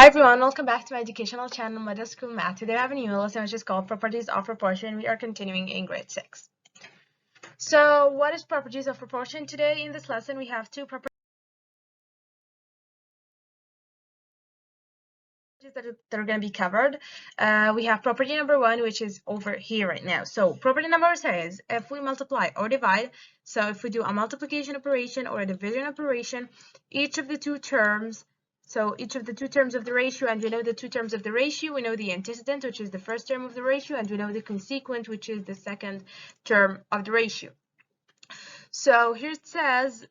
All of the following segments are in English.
Hi everyone, welcome back to my educational channel, Middle School Math. Today I have a new lesson which is called Properties of Proportion. We are continuing in grade 6. So what is properties of proportion? Today in this lesson we have two properties that are going to be covered. We have property number 1, which is over here right now. So property number says if we multiply or divide, so if we do a multiplication operation or a division operation, each of the two terms of the ratio, and we know the two terms of the ratio, we know the antecedent, which is the first term of the ratio, and we know the consequent, which is the second term of the ratio. So here it says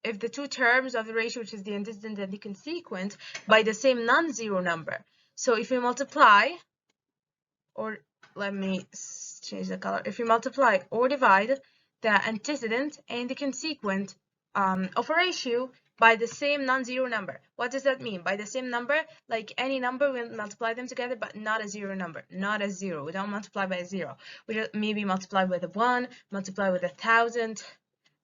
if the two terms of the ratio, which is the antecedent and the consequent, by the same non-zero number. So if we multiply, or let me change the color, if we multiply or divide the antecedent and the consequent of a ratio by the same non-zero number. What does that mean? By the same number, like any number, we multiply them together, but not a zero number, not a zero. We don't multiply by a zero. We just maybe multiply with a 1, multiply with 1,000,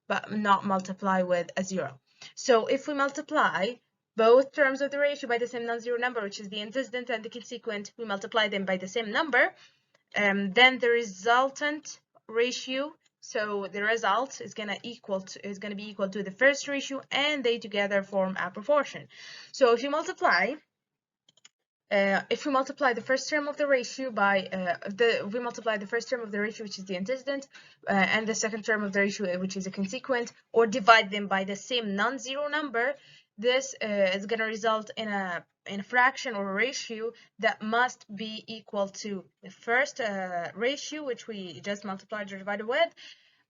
but not multiply with a 0. So if we multiply both terms of the ratio by the same non-zero number, which is the antecedent and the consequent, we multiply them by the same number, then the resultant ratio, so the result is going to be equal to the first ratio, and they together form a proportion. So if we multiply the first term of the ratio by we multiply the first term of the ratio, which is the antecedent, and the second term of the ratio, which is a consequent, or divide them by the same non-zero number, this is going to result in a fraction or a ratio that must be equal to the first ratio, which we just multiplied or divided with,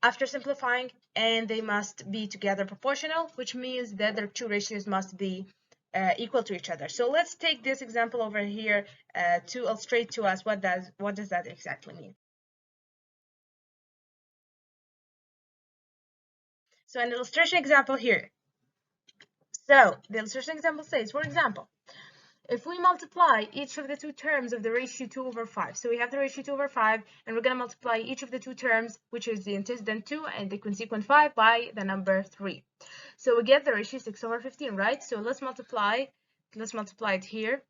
after simplifying, and they must be together proportional, which means that their two ratios must be equal to each other. So let's take this example over here to illustrate to us what does that exactly mean. So an illustration example here. So the illustration example says, for example, if we multiply each of the two terms of the ratio 2 over 5, so we have the ratio 2 over 5, and we're going to multiply each of the two terms, which is the antecedent 2 and the consequent 5, by the number 3. So we get the ratio 6 over 15, right? So let's multiply it here.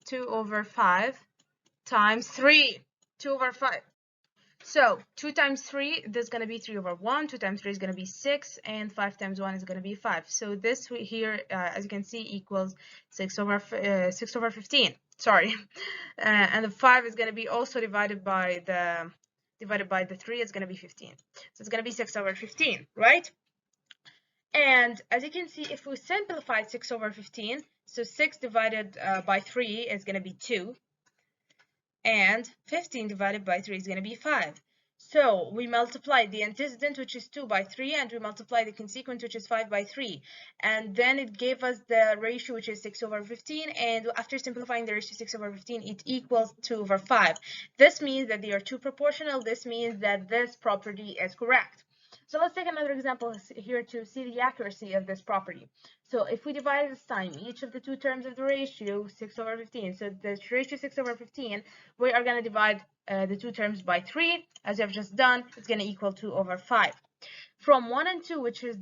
2 over 5 times 3. 2 over 5. So 2 times 3, this is going to be 3 over 1. 2 times 3 is going to be 6, and 5 times 1 is going to be 5. So this here, as you can see, equals 6 over 15. Sorry, and the 5 is going to be also divided by the 3. It's going to be 15. So it's going to be 6 over 15, right? And as you can see, if we simplify 6 over 15, so 6 divided by 3 is going to be 2. And 15 divided by 3 is going to be 5. So we multiply the antecedent, which is 2, by 3, and we multiply the consequent, which is 5, by 3. And then it gave us the ratio, which is 6 over 15. And after simplifying the ratio 6 over 15, it equals 2 over 5. This means that they are two proportional. This means that this property is correct. So let's take another example here to see the accuracy of this property. So if we divide this time each of the two terms of the ratio 6 over 15, so the ratio 6 over 15, we are going to divide the two terms by 3, as we have just done. It's going to equal 2 over 5. From 1 and 2, which is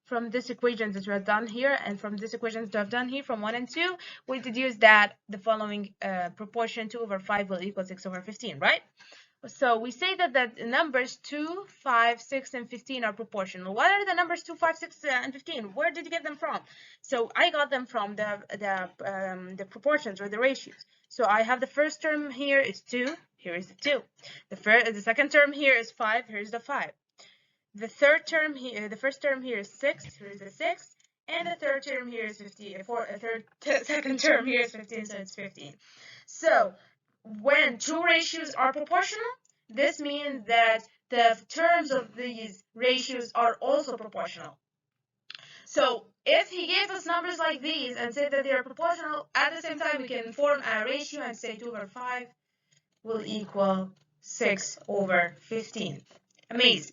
from this equation that we have done here, and from this equation that we have done here, from 1 and 2, we deduce that the following proportion 2 over 5 will equal 6 over 15, right? So we say that the numbers 2, 5, 6, and 15 are proportional. What are the numbers 2, 5, 6, and 15? Where did you get them from? So I got them from the proportions, or the ratios. So I have the first term here is 2. Here is the 2. The second term here is 5. Here's the 5. The third term here, the first term here is 6. Here is the 6. And the third term here is 15. Second term here is 15, so it's 15. So when two ratios are proportional, this means that the terms of these ratios are also proportional. So if he gave us numbers like these and said that they are proportional, at the same time we can form a ratio and say 2 over 5 will equal 6 over 15. Amazing.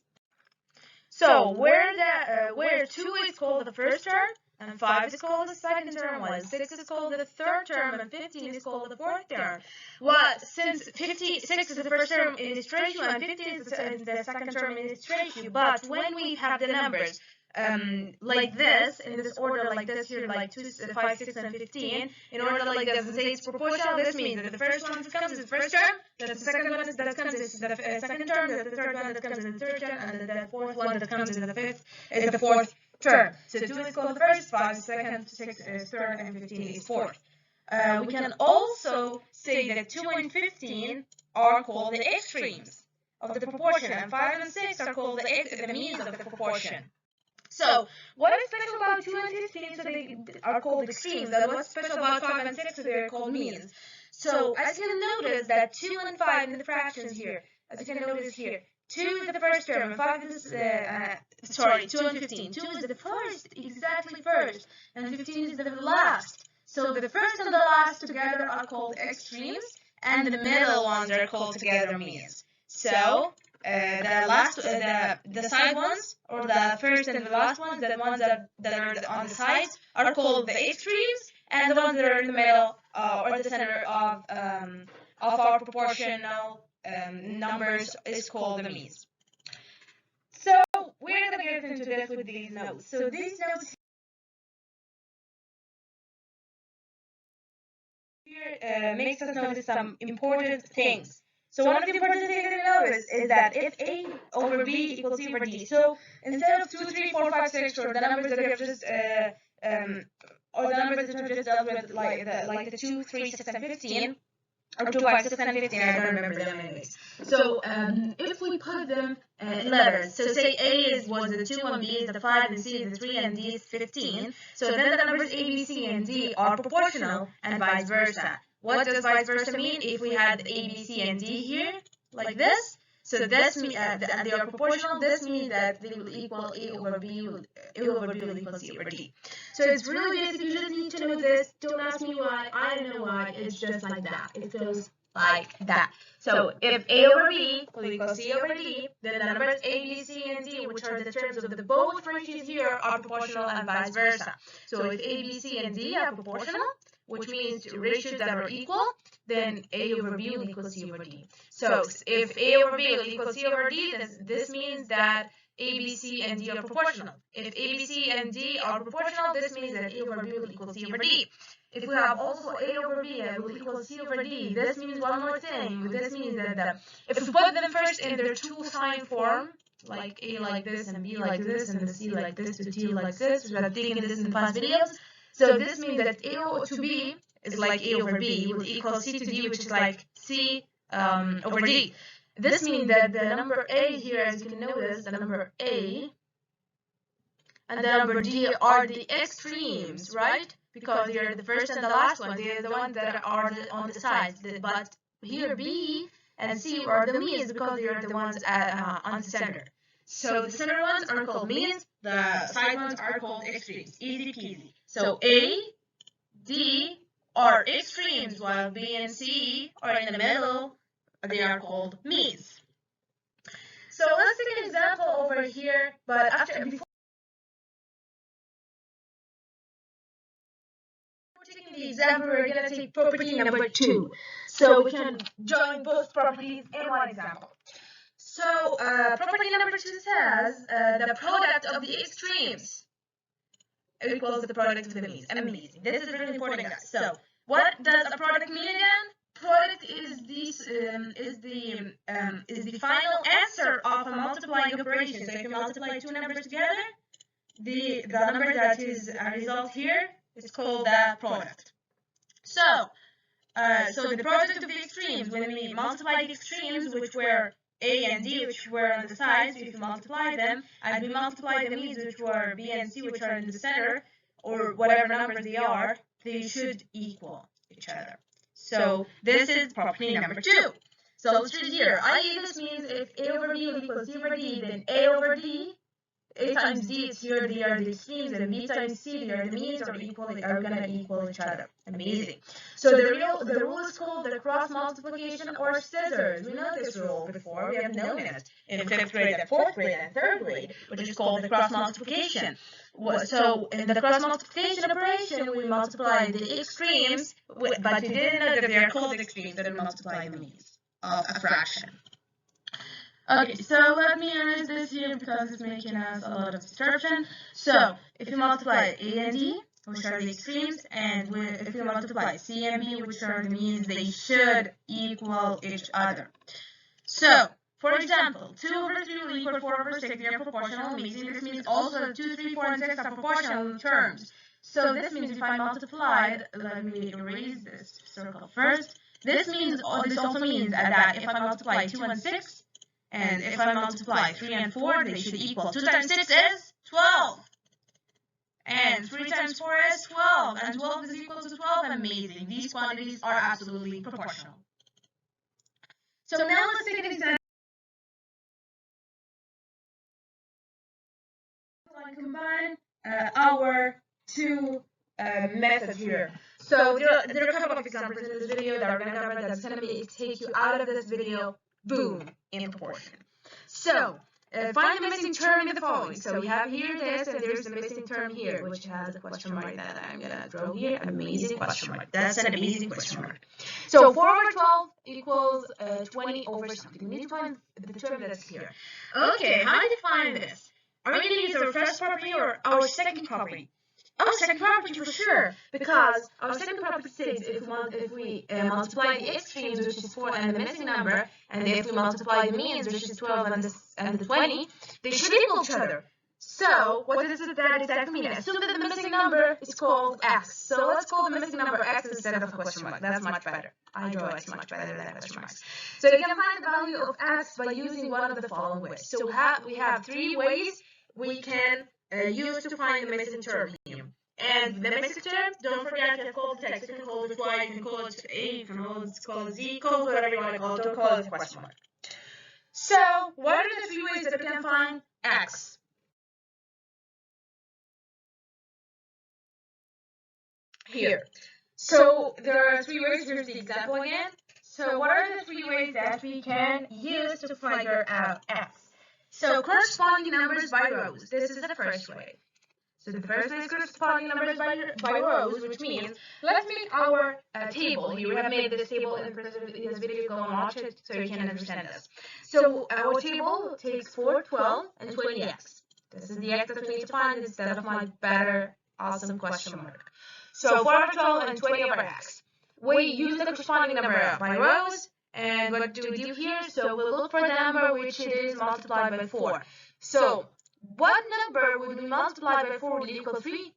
So where 2 is called the first term, and 5 is called the second term, while 6 is called the third term, and 15 is called the fourth term. Since 6 is the first term in this ratio, and 15 is the second term in this ratio, but when we have the numbers like this, in this order like this here, like 2, 5, 6, and 15, in order like this, and say it's proportional, this means that the first one that comes is the first term, that the second one that comes is the second term, that the third one that comes is the third term, and the fourth one that comes in the fifth is the fourth term. So 2 is called the first, 5 is second, 6 is third, and 15 is fourth. We can also say that 2 and 15 are called the extremes of the proportion, and 5 and 6 are called the means of the proportion. So, what is special about 2 and 15? So they are called extremes, and what's special about 5 and 6? So they're called means. So, as you can notice that 2 and 5 in the fractions here, as you can notice here, 2 is the first term, and 5 is, 2 and 15. 2 is the first, exactly first, and 15 is the last. So the first and the last together are called extremes, and the middle ones are called together means. So the side ones, or the first and the last ones, the ones that are on the sides, are called the extremes, and the ones that are in the middle or the center of our proportional numbers is called the means. So we're gonna get into this with these notes. So these notes here makes us notice some important things. So one of the important things to notice is that if A over B equals C over D, so instead of 2, 3, 4, 5, 6, or the numbers that we have just or the numbers that we just dealt with, like the 2, 3, 6, and 15, or 2, 5, 6, and 15, I don't remember them anyways. So if we put them in letters, so say A was the 2, and B is the 5, and C is the 3, and D is 15. So then the numbers A, B, C, and D are proportional, and vice versa. What does vice versa mean? If we had A, B, C, and D here, like this, so this means they are proportional. This means that they will equal A over B will equal C over D. So it's really basic. You just need to know this. Don't ask me why. I don't know why. It's just like that. It goes like that. So if A over B will equal C over D, then the numbers A, B, C, and D, which are the terms of the both ratios here, are proportional, and vice versa. So if A, B, C, and D are proportional, which means ratios that are equal, then A over B will equal C over D. So if A over B will equal C over D, then this means that A, B, C, and D are proportional. If A, B, C, and D are proportional, this means that A over B will equal C over D. If we have also A over B will equal C over D, this means one more thing. This means that if we put them first in their two sign form, like A like this, and B like this, and the C like this, the T like this, we have taken this in past videos. So this means that A to B is like A over B will equal C to D, which is like C over D. This means that the number A here, as you can notice, the number A and the number D are the extremes, right? Because they are the first and the last one. They are the ones that are on the sides. But here B and C are the means because they are the ones on the center. So the center ones are called means. The side ones are called extremes. Easy peasy. So A, D are extremes, while B and C are in the middle. They are called means. So let's take an example over here. But before taking the example, we're going to take property number 2. So we can join both properties in one example. So property number 2 says the product of the extremes equals the product of the means. Amazing. This is really important, guys. So what does a product mean again? Product is the final answer of a multiplying operation. So if you multiply two numbers together, the number that is a result here is called the product. So the product of the extremes, when we multiply the extremes, which were A and D, which were on the sides, if you multiply them, and we multiply the means, which were B and C, which are in the center, or whatever numbers they are, they should equal each other. So this is property number 2. So let's read here. I.e. this means if A over B will equal C over D, then A over D, A times D is here, they are the extremes, and B times C, they are the means, are gonna equal each other. Amazing. So the rule is called the cross multiplication or scissors. We know this rule before. We have known it in 5th grade and 4th grade and 3rd grade, which is called the cross multiplication. So in the cross multiplication operation, we multiply the extremes, but we didn't know that they are called extremes, that we multiply the means of a fraction. Okay, so let me erase this here because because it's making us a lot of distortion. So if you multiply A and D, which are the extremes, and if you multiply C and B, which are the means, they should equal each other. So, for example, 2 over 3 will equal 4 over 6. They are proportional. Amazing. This means also 2, 3, 4, and 6 are proportional terms. So this means if I multiplied, let me erase this circle first. This also means that if I multiply 2 and 6, and if I multiply 3 and 4, they should equal. 2 times 6 is 12. And 3 times 4 is 12. And 12 is equal to 12. Amazing. These quantities are absolutely proportional. So now let's take an example. Combine our two methods here. So there are a couple of examples in this video that are going to cover that's going to take you out of this video, boom, in proportion. So find the missing term in the following. So we have here this, and there's the missing term here, which has a question mark that I'm going to draw here. Amazing question mark. That's an amazing question mark. So 4 over 12 equals 20 over something. We need to find the term that's here. Okay, how do you find this? Are we going to use our first property or our second property? Our second property for sure, because our second property says if we multiply the extremes, which is 4 and the missing number, and if we multiply the means, which is 12 and the 20, they should equal each other. So what does that exactly mean? Assume that the missing number is called x. So let's call the missing number x instead of a question mark. That's much better. I draw x much better than question marks. So you can find the value of x by using one of the following ways. So we have 3 ways we can use to find the missing term here. And the missing term, don't forget, you can call it text, you can call it y, you can call it a, you can call it z, call it whatever you want to call it, don't call it a question mark. So what are the 3 ways that we can find x? Here. So there are 3 ways. Here's the example again. So what are the 3 ways that we can use to figure out x? So corresponding numbers by rows. This is the first way. So the first way is corresponding numbers by rows, which means let's make our table. Here we have made this table in this video. Go and watch it so you can understand this. So our table takes 4, 12, and 20x. This is the x that we need to find instead of my better, awesome question mark. So 4 over 12 and 20 over x. We use the corresponding number by rows. And what do we do here? So we'll look for the number which it is multiplied by 4. So what number would we multiply by 4 will equal 3?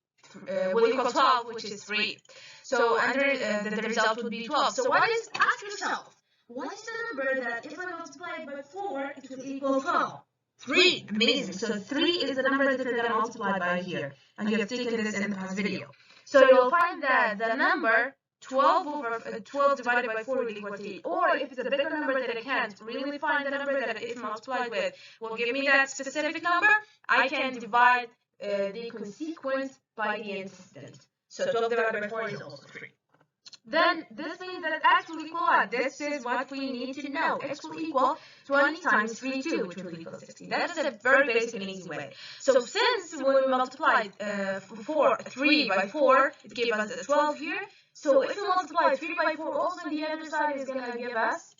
Will equal 12, which is 3. So the result would be 12. So ask yourself, what is the number that if I multiply it by 4, it will equal 12? 3. Amazing. So 3 is the number that we're going to multiply by here. And you have taken this in the past video. So you'll find that the number 12 divided by 4 will equal 3. Or if it's a bigger number that I can't really find the number that if multiplied with will give me that specific number, I can divide the consequence by the antecedent. So 12 divided by 4 is also 3. Then this means that x will equal what? This is what we need to know. X will equal 20 times 3, 2, which will equal 60. That is a very basic and easy way. So since when we multiply 3 by 4, it gave us 12 here. So if we multiply 3 by 4, also on the other side is going to give us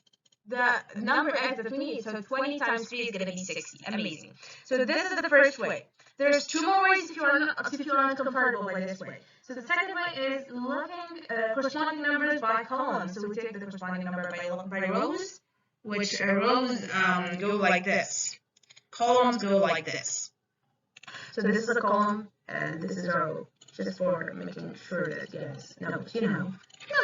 the number x that we need. So 20 times 3 is going to be 60. Amazing. So this is the first way. There's 2 more ways if you're not comfortable with this way. So the second way is looking corresponding numbers by columns. So we take the corresponding number by rows, which rows go like this. Columns go like this. So this is a column, and this is a row. Just for making sure that you guys know, you know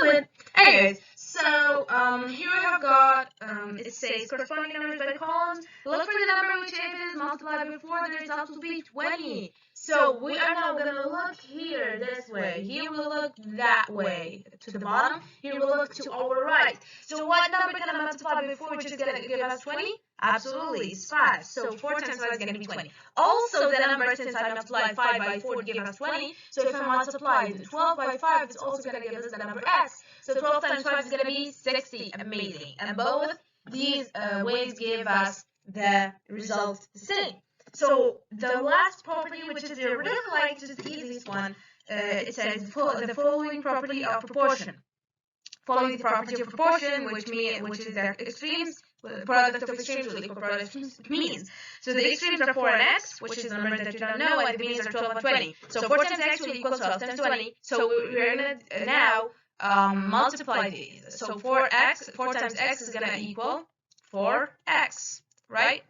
it. Anyways, so here we have got, it says corresponding numbers by columns. Look for the number which if it is multiplied by 4, the result will be 20. So we are now going to look here this way. Here we'll look that way to the bottom. Here we'll look to our right. So what number can I multiply by 4 which is going to give us 20? Absolutely, it's 5. So 4 times 5 is going to be 20. Also, the number, since I multiplied 5 by 4 to give us 20, so if I multiply 12 by 5, it's also going to give us the number x. So 12 times 5 is going to be 60. Amazing. And both these ways give us the result the same. So the last property, which is I really like, just the easiest one, it says the following property of proportion. following the property of proportion, which is that extremes, the product of extremes will equal product of means. So the extremes are 4 and x, which is the number that you don't know, and the means are 12 and 20. So 4 times x will equal 12 times 20. So we're going to now multiply these. So 4 times x is going to equal 4x, right?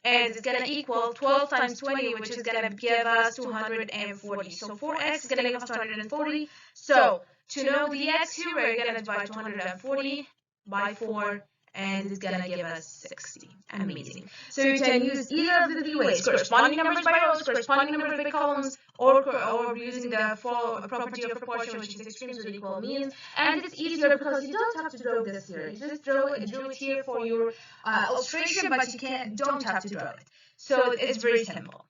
And it's going to equal 12 times 20, which is going to give us 240. So 4x is going to give us 240. So to know the x here, we're going to divide 240 by 4, and it's going to give us 60. Amazing. So you can use either of the three ways, corresponding numbers by rows, corresponding numbers by columns, or using the property of proportion, which is extremes will equal means. And it's easier because you don't have to draw this here. You just draw it here for your illustration, but you don't have to draw it. So it's very simple.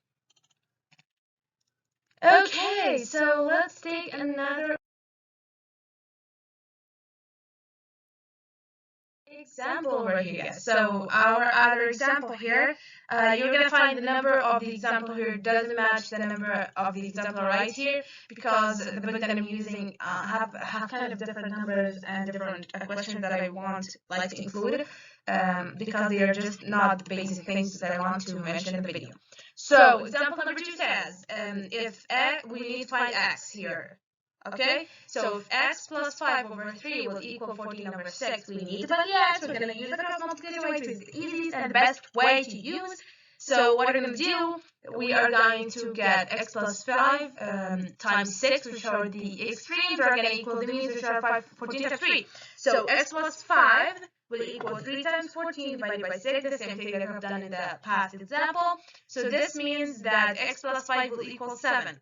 Okay, so let's take another example over here. So our other example here, you're gonna find the number of the example here doesn't match the number of the example right here, because the book that I'm using have kind of different numbers and different questions that I like to include, because they are just not the basic things that I want to mention in the video. So example number 2 says, if we need to find x here. Okay, so if x plus 5 over 3 will equal 14 over 6, we need to find the x. We're going to use the cross multiplication way, which is the easiest and the best way to use. So what we're going to do, we are going to get x plus 5 times 6, which are the extremes, are going to equal the means, which are 14 times 3. So x plus 5 will equal 3 times 14 divided by 6, the same thing that I've done in the past example. So this means that x plus 5 will equal 7.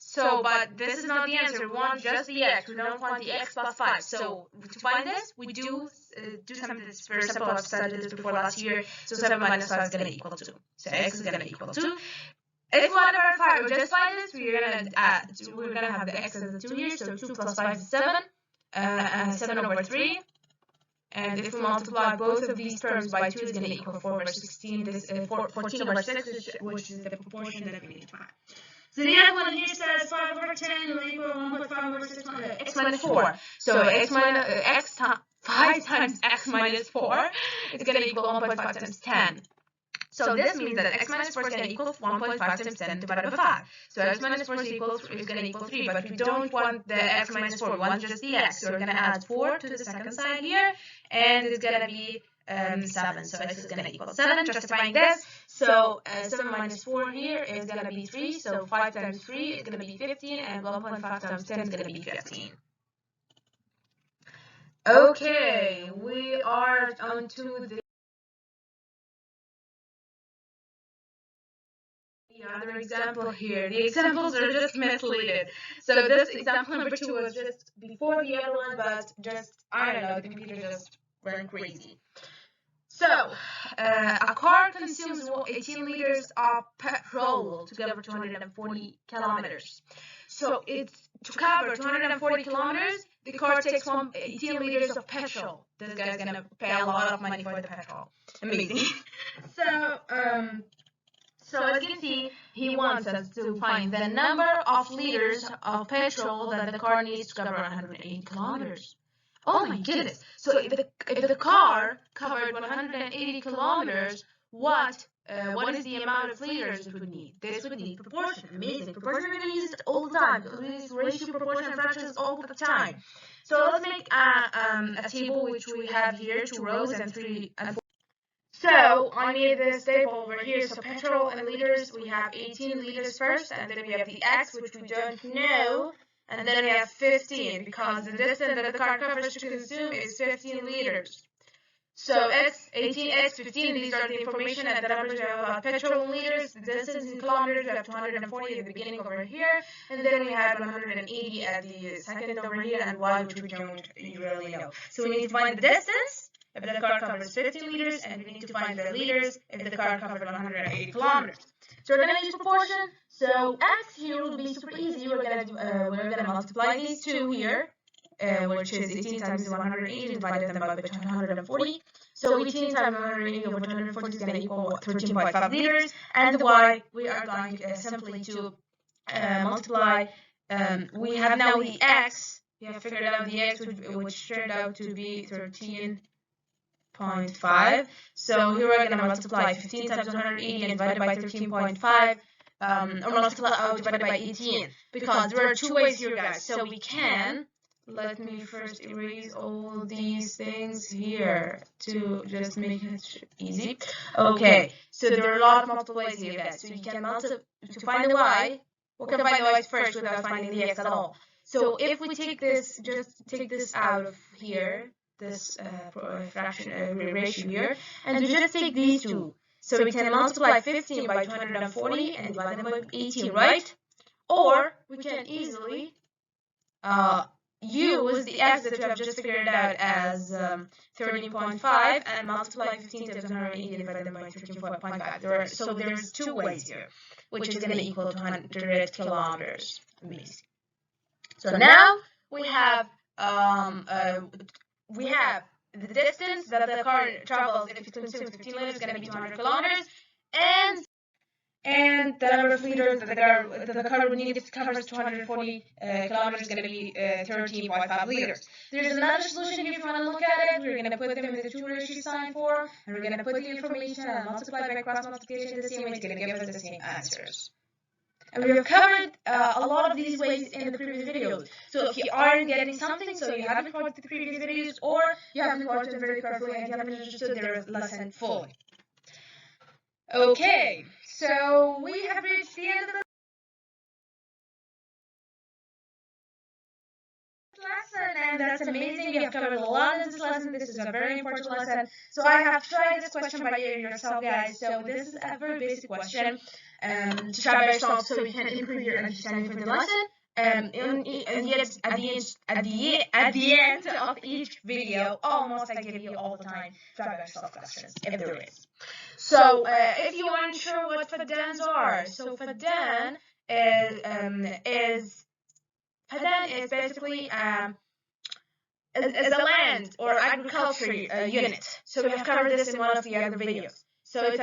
So, but this is not the answer. We want just the x. We don't want the x plus 5. So, to find this, we do something that's very simple. I've studied this before last year. So, 7 minus 5 is going to equal 2. So, x is going to equal 2. If we want to verify or just find this, we're going to have the x as a 2 here. So, 2 plus 5 is 7. 7 over 3. And if we multiply both of these terms by 2, it's going to equal 4 over 16. This 14 over 6, which is the proportion that we need to find. So the other one here says 5 over 10 will equal 1.5 over 6 x minus 4. So 5 times x minus 4 is going to equal 1.5 times 10. So this means that x minus 4 is going to equal 1.5 times 10 divided by 5. So x minus 4 is going to equal 3, but we don't want the x minus 4, we want just the x. So we're going to add 4 to the second side here, and it's going to be 7. So x is going to equal 7, justifying this. So 7 minus 4 here is going to be 3. So 5 times 3 is going to be 15, and 1.5 times 10 is going to be 15. Okay, we are on to the other example here. The examples are just misleading. So this example number 2 was just before the other one, but just, I don't know, the computer just went crazy. So, a car consumes 18 liters of petrol to cover 240 kilometers. So, to cover 240 kilometers, the car takes 18 liters of petrol. This guy's going to pay a lot of money for the petrol. Amazing. So as you can see, he wants us to find the number of liters of petrol that the car needs to cover 180 kilometers. Oh my goodness. So if the car covered 180 kilometers, what is the amount of liters it would need? This would need proportion. Amazing. Proportion, we're going to use it all the time. We use ratio, proportion, and fractions all the time. So let's make a table which we have here, 2 rows and 3 and 4. So I made this table over here. So petrol and liters, we have 18 liters first, and then we have the x, which we don't know, and then we have 15, because the distance that the car covers to consume is 15 liters. So x, 18, x, 15, these are the information and the numbers we have about petrol in liters. The distance in kilometers, we have 240 at the beginning over here, and then we have 180 at the second over here, and y, which we don't really know. So we need to find the distance if the car covers 15 liters, and we need to find the liters if the car covers 180 kilometers. So we're going to use proportion. So x here will be super easy. We're gonna multiply these two here, which is 18 times 180 divided them by 240. So 18 times 180 over 240 is going to equal 13.5 liters. And the y, we are going simply to multiply. We have now the x we have figured out the x, which turned out to be 13.5. So here we're going to multiply 15 times 180 and divide it by 13.5, or multiply out divided by 18, because there are two ways here, guys. So we can, let me first erase all these things here to just make it easy. Okay, so there are a lot of multiple ways here, guys. So you can to find the y, we can find the y first without finding the x at all. So if we take this, just take this out of here, this fraction ratio here, and we just take these two. So we can multiply 15 by 240 and divide them by 18, right? Or we can easily use the x that we have just figured out as 13.5 and multiply 15 times 180 and divide them by 13.5. So there's two ways here, which is going to equal to 100 kilometers. Amazing. So now we have the distance that the car travels if it consumes 15 liters is going to be 200 kilometers, and the number of liters that the car would need if it covers 240 kilometers is going to be 13.5 liters. There's another solution here if you want to look at it. We're going to put them in the two ratio sign form, and we're going to put the information and multiply by cross multiplication the same way. It's going to give us the same answers. And we have covered a lot of these ways in the previous videos. So if you aren't getting something, so you haven't watched the previous videos, or you haven't watched them very carefully and you haven't understood their lesson fully. Okay, so we have reached the end of the lesson, and that's amazing. We have covered a lot in this lesson. This is a very important lesson. So I have tried this question by yourself, guys. So this is a very basic question to try by yourself, so you can improve your understanding for the lesson. And yet at the end of each video, almost I give you all the time try by yourself questions if there is. So if you aren't sure what fadans are, so fadan is basically is a land or agriculture unit. So we have covered this in one of the other videos. So it's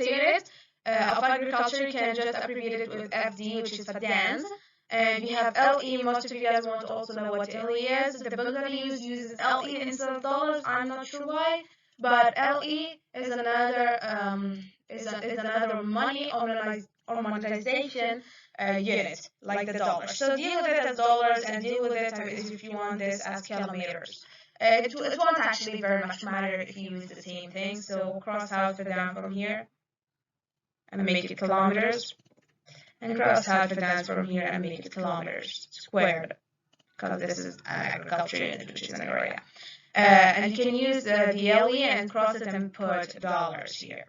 a unit of agriculture. You can just abbreviate it with FD, which is fadans. And we have LE. Most of you guys want to also know what LE is. The book that I use uses LE instead of dollars. I'm not sure why, but LE is another money or monetization unit, like the dollar. So deal with it as dollars, and deal with it as if you want this as kilometers. It won't actually very much matter if you use the same thing. So cross out fadan from here and make it kilometers, and cross out fadans from here and make it kilometers squared, because this is agriculture unit, which is an area. And you can use the LE and cross it and put dollars here.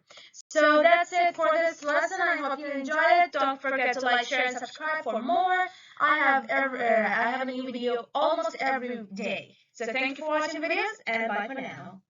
So that's it for this lesson. I hope you enjoyed it. Don't forget to like, share, and subscribe for more. I have a new video almost every day. So thank you for watching videos, and bye for now.